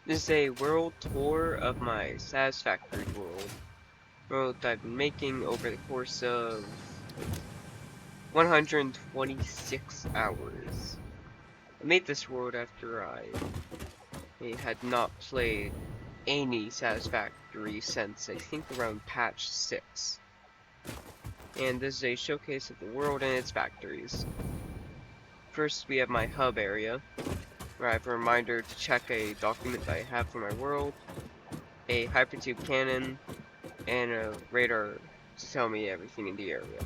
This is a world tour of my Satisfactory world I've been making over the course of 126 hours. I made this world after I had not played any Satisfactory since I think around patch 6. And this is a showcase of the world and its factories. First we have my hub area, where I have a reminder to check a document that I have for my world, a hypertube cannon, and a radar to tell me everything in the area.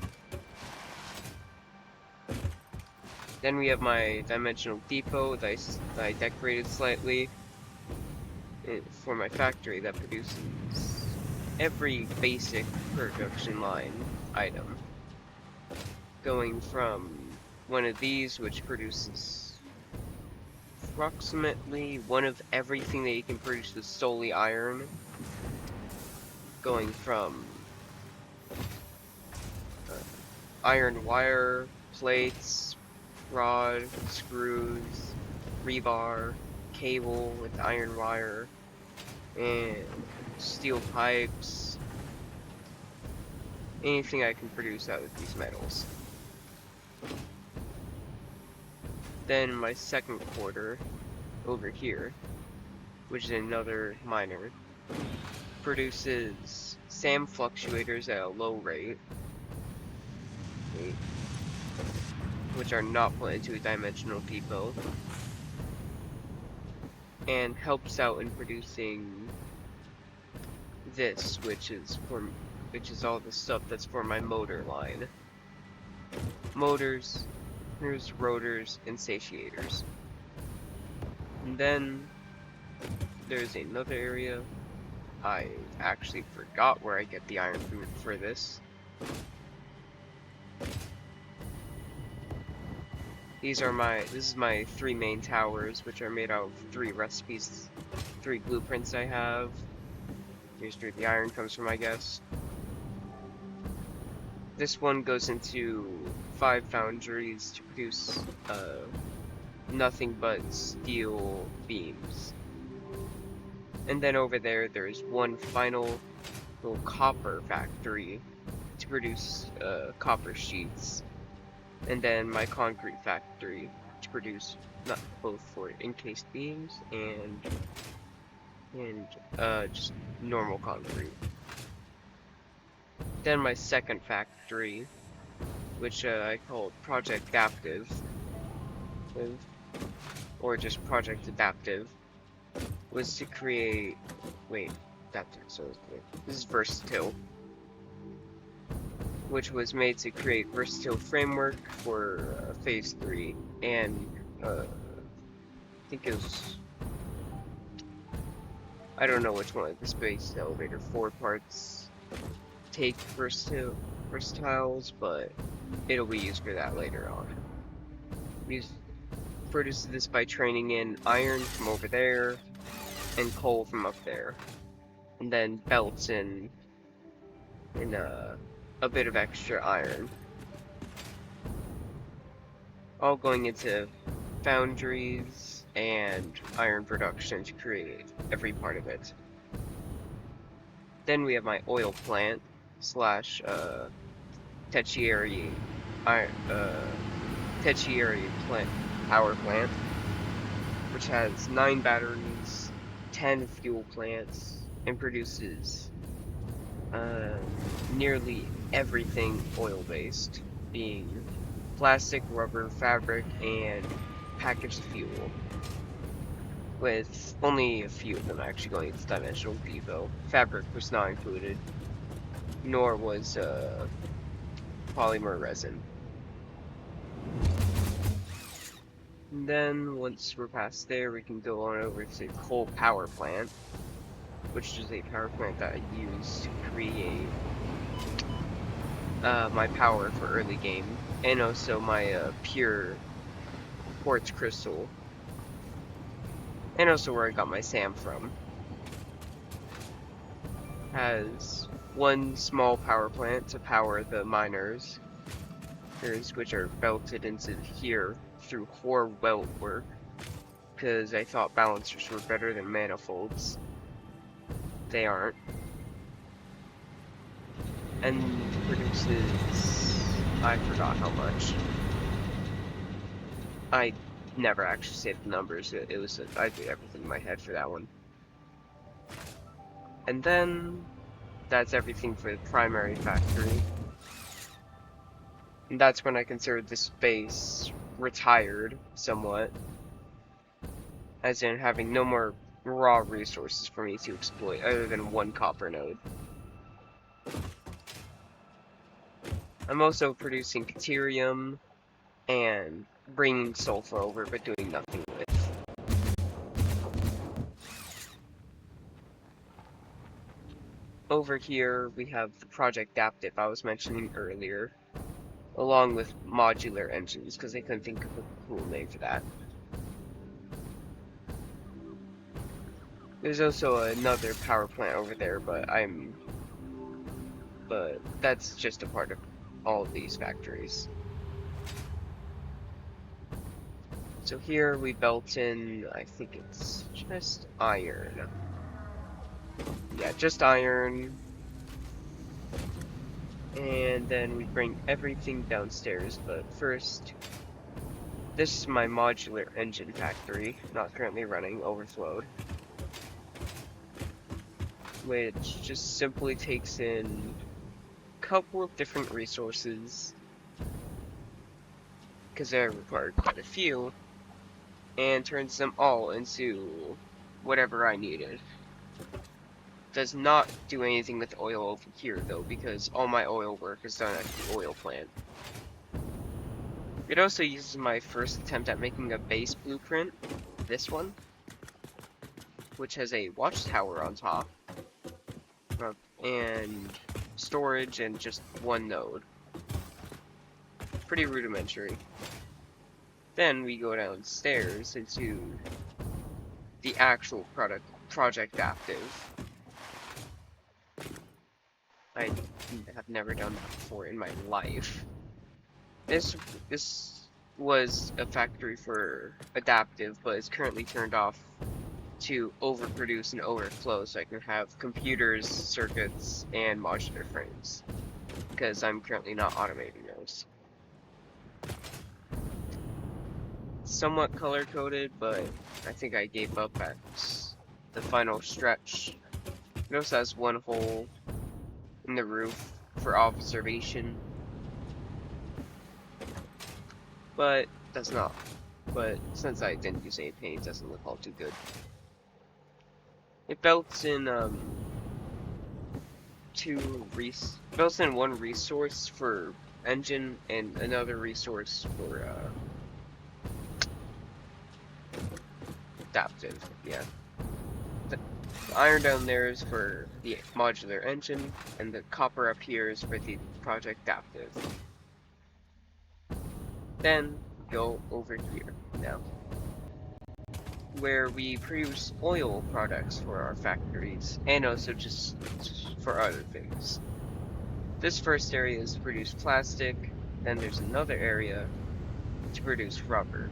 Then we have my dimensional depot that I decorated slightly for my factory that produces every basic production line item. Going from one of these, which produces approximately one of everything that you can produce with solely iron, going from iron wire, plates, rod, screws, rebar, cable with iron wire, and steel pipes, anything I can produce out of these metals. Then my second quarter, over here, which is another miner, produces SAM fluctuators at a low rate, which are not put into a dimensional depot, and helps out in producing this, which is all the stuff that's for my motor line. Motors, here's rotors, and satiators. And then there's another area. I actually forgot where I get the iron for this. This is my 3 main towers, which are made out of 3 recipes, 3 blueprints I have. Here's where the iron comes from, I guess. This one goes into 5 foundries to produce nothing but steel beams. And then over there's one final little copper factory to produce copper sheets. And then my concrete factory to produce both for encased beams and just normal concrete. Then my second factory, which I called Project Adaptive, or just Project Adaptive, was to create. This is Versatile, which was made to create versatile framework for Phase 3, and I think it was, I don't know which one of the space elevator 4 parts take versatiles, but it'll be used for that later on. We produced this by training in iron from over there, and coal from up there, and then belts in a bit of extra iron, all going into foundries and iron production to create every part of it. Then we have my oil plant slash tertiary power plant, which has 9 batteries, 10 fuel plants, and produces nearly everything oil-based, being plastic, rubber, fabric, and packaged fuel, with only a few of them actually going into dimensional depot. Fabric was not included, nor was polymer resin. And then once we're past there, we can go on over to the coal power plant, which is a power plant that I use to create my power for early game, and also my pure quartz crystal, and also where I got my SAM from. Has one small power plant to power the miners, which are belted into here through core weld work, because I thought balancers were better than manifolds. They aren't. And produces... I forgot how much. I never actually saved the numbers. I did everything in my head for that one. And then that's everything for the primary factory. And that's when I considered the space retired somewhat, as in having no more raw resources for me to exploit other than one copper node. I'm also producing Caterium and bringing sulfur over, but doing nothing with. Over here we have the Project Adaptive I was mentioning earlier, along with modular engines, because I couldn't think of a cool name for that. There's also another power plant over there, but that's just a part of all of these factories. So here we built in, I think it's just iron. Yeah, just iron. And then we bring everything downstairs, but first, this is my modular engine factory, not currently running, overflowed. Which just simply takes in a couple of different resources, because I required quite a few, and turns them all into whatever I needed. Does not do anything with oil over here though, because all my oil work is done at the oil plant. It also uses my first attempt at making a base blueprint, this one, which has a watchtower on top, and storage and just one node. Pretty rudimentary. Then we go downstairs into the actual Project Adaptive. I have never done that before in my life. This was a factory for adaptive, but it's currently turned off to overproduce and overflow, so I can have computers, circuits, and modular frames, because I'm currently not automating those. Somewhat color-coded, but I think I gave up at the final stretch. It also has one hole in the roof for observation, but does not. But since I didn't use any paint, it doesn't look all too good. It built in one resource for engine and another resource for adaptive. Yeah. The iron down there is for the modular engine, and the copper up here is for the Project Adaptive. Then go over here now, where we produce oil products for our factories, and also just for other things. This first area is to produce plastic, then there's another area to produce rubber.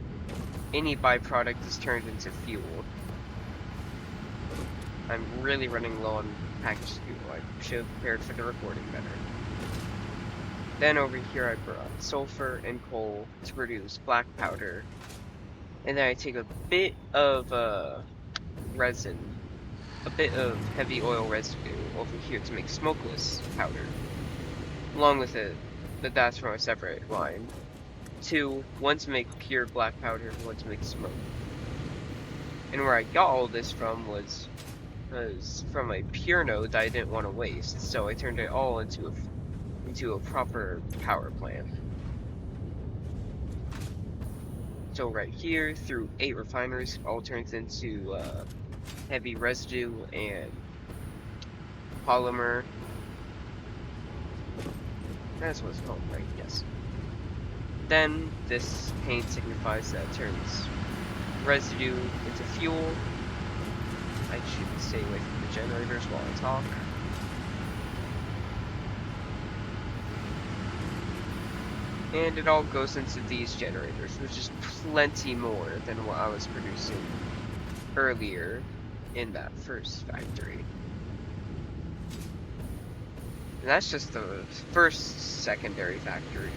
Any byproduct is turned into fuel. I'm really running low on packaged fuel. I should have prepared for the recording better. Then over here I brought sulfur and coal to produce black powder. And then I take a bit of resin, a bit of heavy oil residue over here to make smokeless powder. Along with it, but that's from a separate line. One to make pure black powder, one to make smoke. And where I got all this from was from a pure node that I didn't want to waste, so I turned it all into a proper power plant. So right here, through 8 refineries, all turns into heavy residue and polymer. That's what it's called, right? Yes. Then this paint signifies that it turns residue into fuel. I should stay away from the generators while I talk. And it all goes into these generators, which is plenty more than what I was producing earlier in that first factory. And that's just the first secondary factory.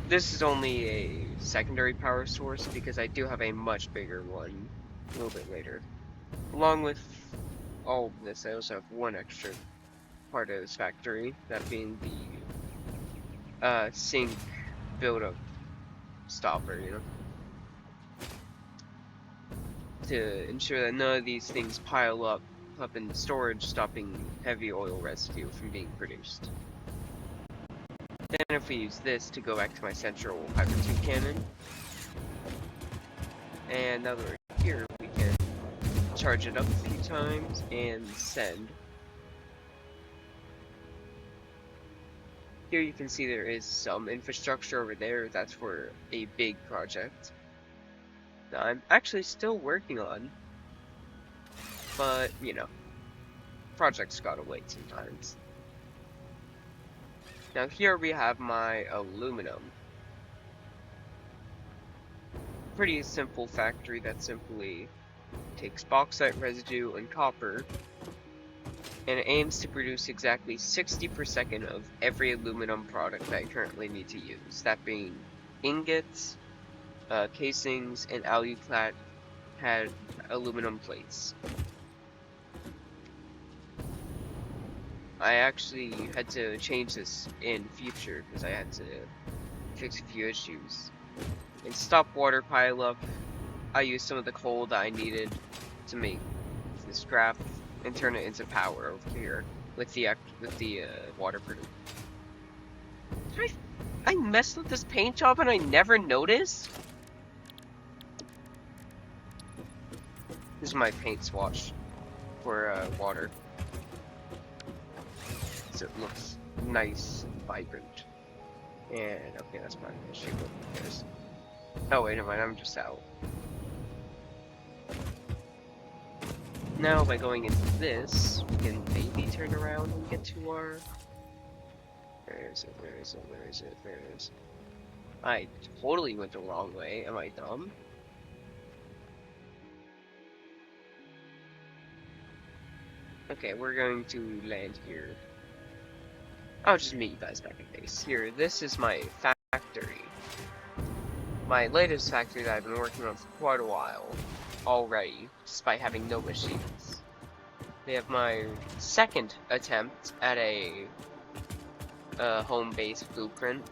This is only a secondary power source because I do have a much bigger one a little bit later. Along with all of this, I also have one extra part of this factory, that being the sink build-up stopper, you know, to ensure that none of these things pile up in storage, stopping heavy oil residue from being produced. Then if we use this to go back to my central hyper tube cannon, and now that we're here, we can charge it up a few times and send. Here you can see there is some infrastructure over there. That's for a big project that I'm actually still working on. But, you know, projects gotta wait sometimes. Now here we have my aluminum. Pretty simple factory that simply takes bauxite residue and copper and aims to produce exactly 60 per second of every aluminum product that I currently need to use. That being ingots, casings, and aluclad had aluminum plates. I actually had to change this in future because I had to fix a few issues. And stop water pileup, I used some of the coal that I needed to make the scrap and turn it into power over here with the water producer. I messed with this paint job and I never noticed? This is my paint swatch for water. So it looks nice and vibrant. And okay, that's my issue. Oh wait, never mind, I'm just out. Now by going into this, we can maybe turn around and get to our... Where is it? Where is it? Where is it? Where is it? I totally went the wrong way. Am I dumb? Okay, we're going to land here. I'll just meet you guys back at base. Here, this is my factory. My latest factory that I've been working on for quite a while already, despite having no machines. They have my second attempt at a home-based blueprint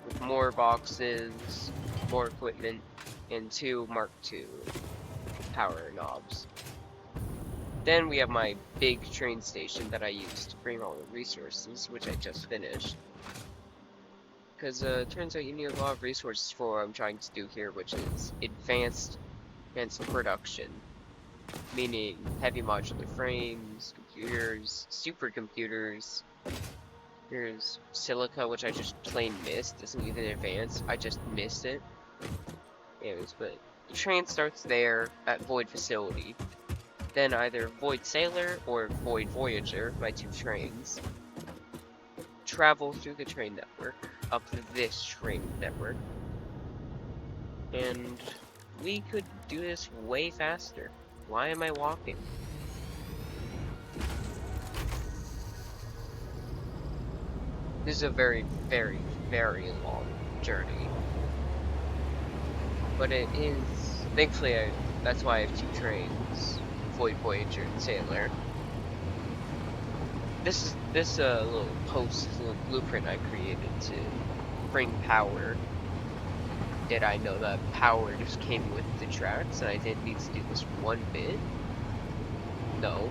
with more boxes, more equipment, and 2 Mark II power knobs. Then we have my big train station that I use to bring all the resources, which I just finished. Because it turns out you need a lot of resources for what I'm trying to do here, which is advanced production. Meaning heavy modular frames, computers, supercomputers. Here's silica, which I just plain missed. Isn't even advanced. I just missed it. Anyways, but the train starts there at Void Facility. Then either Void Sailor or Void Voyager, my 2 trains, travel through the train network up this train network. And we could do this way faster. Why am I walking? This is a very, very, very long journey. But it is... Thankfully, that's why I have 2 trains. Void Voyager and Sailor. This little little blueprint I created to bring power. Did I know that power just came with the tracks and I didn't need to do this one bit? No.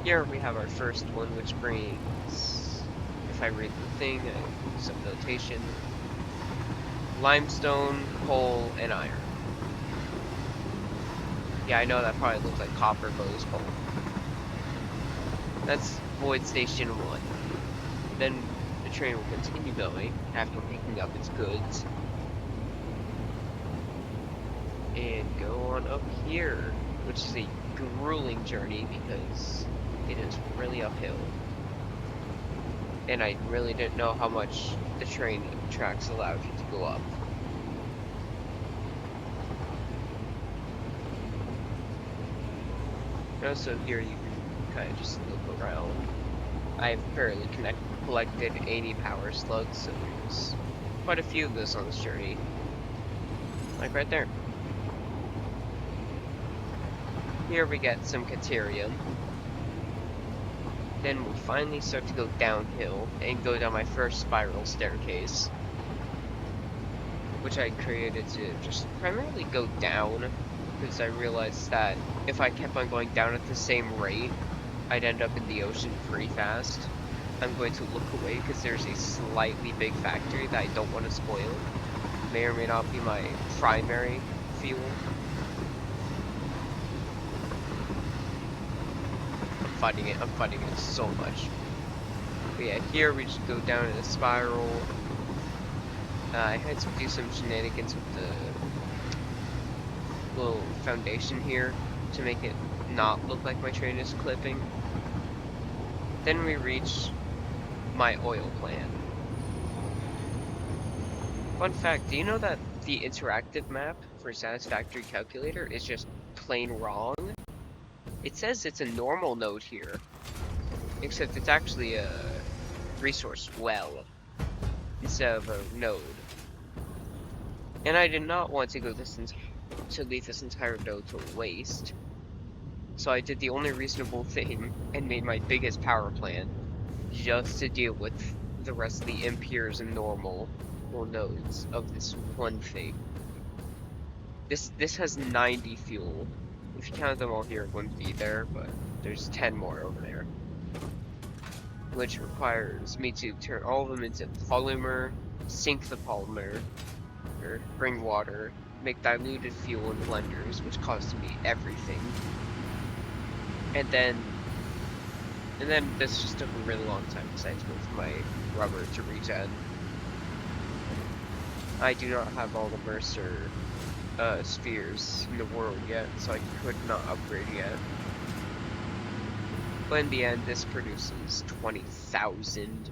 Here we have our first one, which brings, if I read the thing, I do some notation, limestone, coal, and iron. Yeah, I know that probably looks like copper, but it's coal. That's Void Station 1. Then the train will continue going after picking up its goods. And go on up here, which is a grueling journey because it is really uphill. and I really didn't know how much the train tracks allowed you to go up. And also here you can kind of just look around. I've barely collected 80 power slugs, so there's quite a few of those on this journey. Like right there. Here we get some Caterium. Then we finally start to go downhill and go down my first spiral staircase, which I created to just primarily go down, because I realized that if I kept on going down at the same rate, I'd end up in the ocean pretty fast. I'm going to look away because there's a slightly big factory that I don't want to spoil. May or may not be my primary fuel. I'm fighting it so much. But yeah, here we just go down in a spiral. I had to do some shenanigans with the little foundation here to make it not look like my train is clipping. Then we reach my oil plant. Fun fact, do you know that the interactive map for Satisfactory Calculator is just plain wrong? It says it's a normal node here, except it's actually a resource well instead of a node. And I did not want to go to leave this entire node to waste, so I did the only reasonable thing and made my biggest power plant just to deal with the rest of the impures and normal nodes of this one thing. This has 90 fuel. If you count them all here, it wouldn't be there, but there's 10 more over there. Which requires me to turn all of them into polymer, sink the polymer, or bring water, make diluted fuel in blenders, which costs me everything. And then this just took a really long time because I had to wait for my rubber to regen. I do not have all the Mercer spheres in the world yet, so I could not upgrade yet. But in the end, this produces 20,000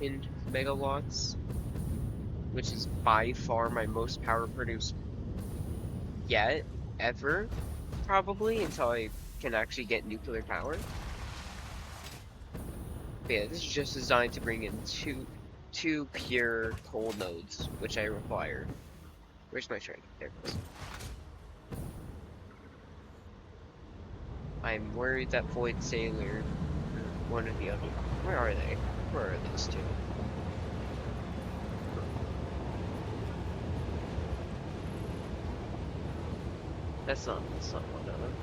in megawatts, which is by far my most power produced yet, ever, probably, until I can actually get nuclear power. But yeah, this is just designed to bring in two pure coal nodes, which I require. Where's my train? There it goes. I'm worried that Void Sailor, or one or the other. Where are they? Where are those two? That's not one of them.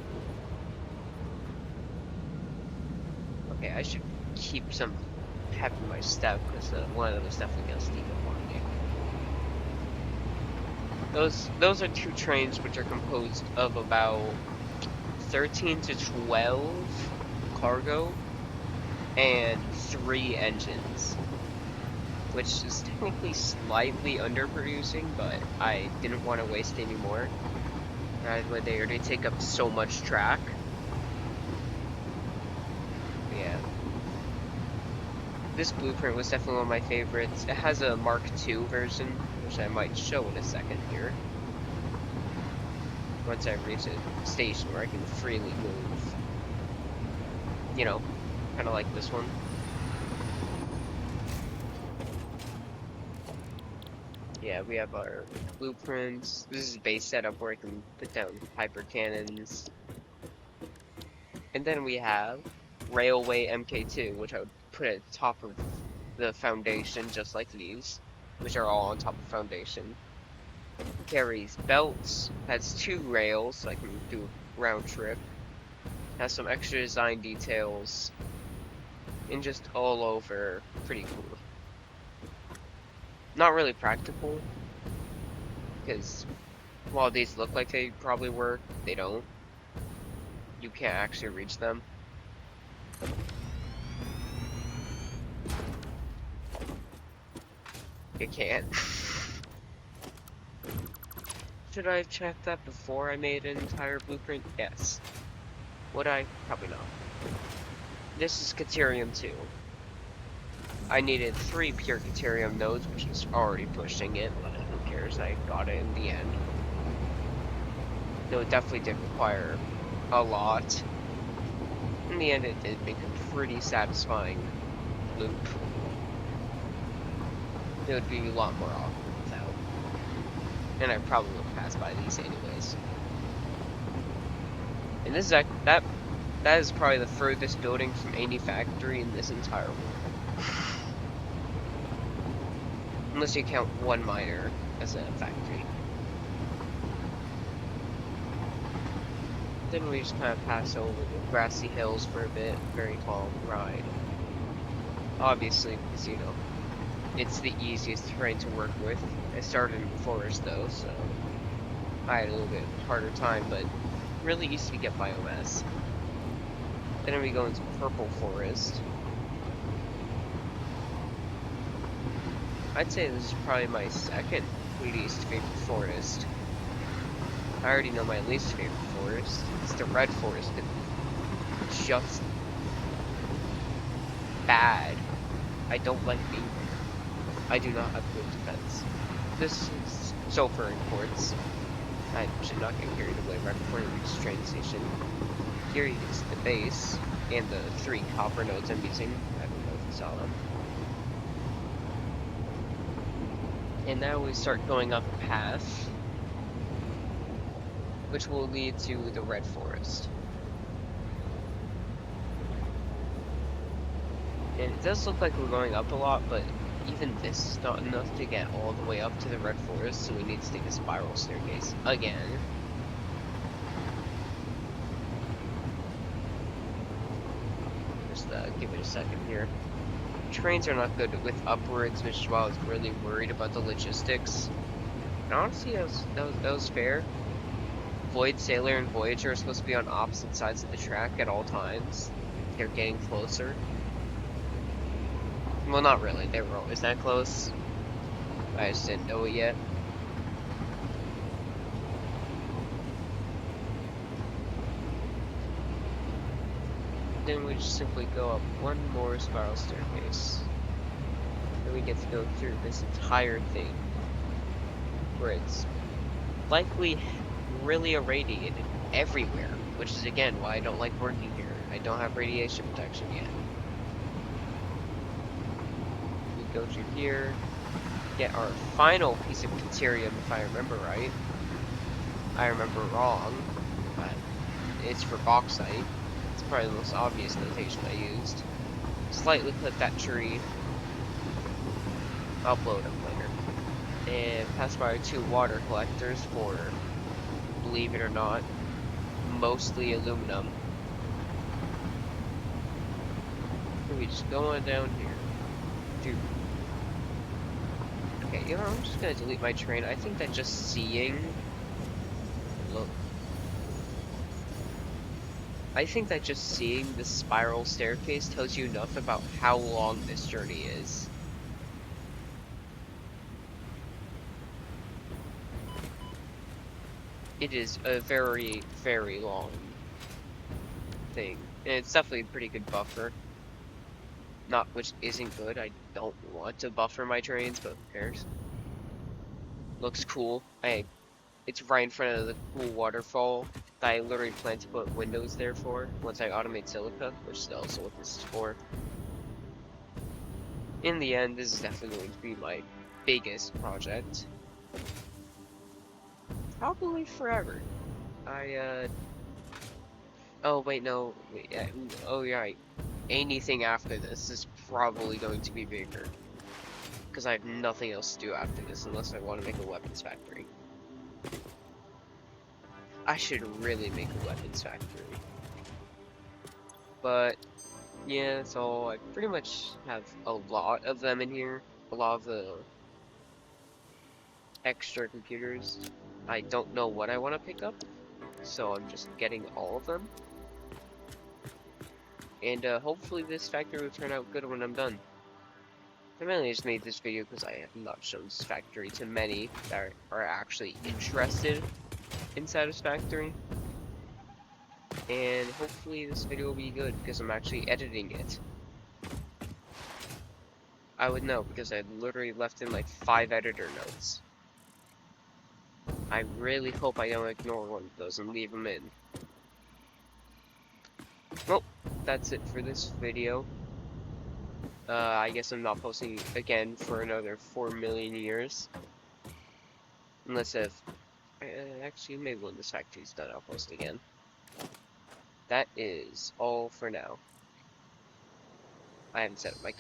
Okay, I should keep some pep in my step, because one of them is definitely going to sneak up on me. Those are two trains which are composed of about 13 to 12 cargo and 3 engines, which is technically slightly underproducing, but I didn't want to waste any more. They already take up so much track. Yeah. This blueprint was definitely one of my favorites. It has a Mark II version, which I might show in a second here. Once I reach a station where I can freely move. You know, kind of like this one. Yeah, we have our blueprints. This is base setup where I can put down hyper cannons. And then we have Railway MK2, which I would put at the top of the foundation, just like these, which are all on top of foundation. Carries belts, has 2 rails, so I can do a round trip. Has some extra design details, and just all over, pretty cool. Not really practical, because while these look like they probably work, they don't. You can't actually reach them. You can't. Should I have checked that before I made an entire blueprint? Yes. Would I? Probably not. This is Caterium 2. I needed 3 pure Caterium nodes, which was already pushing it, but who cares, I got it in the end. Though it definitely did require a lot. In the end, it did make a pretty satisfying loop. It would be a lot more awkward without. And I probably would pass by these anyways. And this is that is probably the furthest building from any factory in this entire world. Unless you count one miner as a factory. Then we just kind of pass over the grassy hills for a bit. Very calm ride. Obviously, because, you know, it's the easiest terrain to work with. I started in the forest though, so I had a little bit harder time, but really easy to get biomass. Then we go into purple forest. I'd say this is probably my second least favorite forest. I already know my least favorite forest. It's the red forest. It's just bad. I don't like being there. I do not have good defense. This is sulfur and quartz. I should not get carried away right before we reach the train station. Here is the base and the 3 copper nodes I'm using. I don't know if you saw them. And now we start going up a path, which will lead to the red forest. And it does look like we're going up a lot, but even this is not enough to get all the way up to the red forest, so we need to take a spiral staircase again. Just give it a second here. Trains are not good with upwards, which is why I was really worried about the logistics. And honestly, that was fair. Void Sailor and Voyager are supposed to be on opposite sides of the track at all times. They're getting closer. Well, not really. They were always that close. I just didn't know it yet. Then we just simply go up one more spiral staircase. Then we get to go through this entire thing, where it's likely really irradiated everywhere, which is again why I don't like working here. I don't have radiation protection yet. We go through here, get our final piece of Caterium, if I remember right. I remember wrong, but it's for bauxite. It's probably the most obvious notation I used. Slightly clip that tree. Upload them later. And pass by 2 water collectors for, believe it or not, mostly aluminum. So we just go on down here. Dude. Okay, you know, I'm just gonna delete my train. I think that just seeing... Look. I think that just seeing the spiral staircase tells you enough about how long this journey is. It is a very, very long thing. And it's definitely a pretty good buffer. Not which isn't good. I don't want to buffer my trains, but who cares? Looks cool. It's right in front of the cool waterfall that I literally plan to put windows there for once I automate silica, which is also what this is for. In the end, this is definitely going to be my biggest project. Probably forever. Oh wait, no. Wait, yeah, oh yeah, right. Anything after this is probably going to be bigger. Because I have nothing else to do after this unless I want to make a weapons factory. I should really make a weapons factory. But, yeah, so I pretty much have a lot of them in here. A lot of the extra computers. I don't know what I want to pick up, so I'm just getting all of them. And hopefully this factory will turn out good when I'm done. I mainly just made this video because I have not shown this factory to many that are actually interested in Satisfactory. And hopefully this video will be good because I'm actually editing it. I would know because I literally left in like 5 editor notes. I really hope I don't ignore one of those and leave them in. Well, that's it for this video. I guess I'm not posting again for another 4 million years. Unless if... actually, maybe when this factory's done, I'll post again. That is all for now. I haven't set up my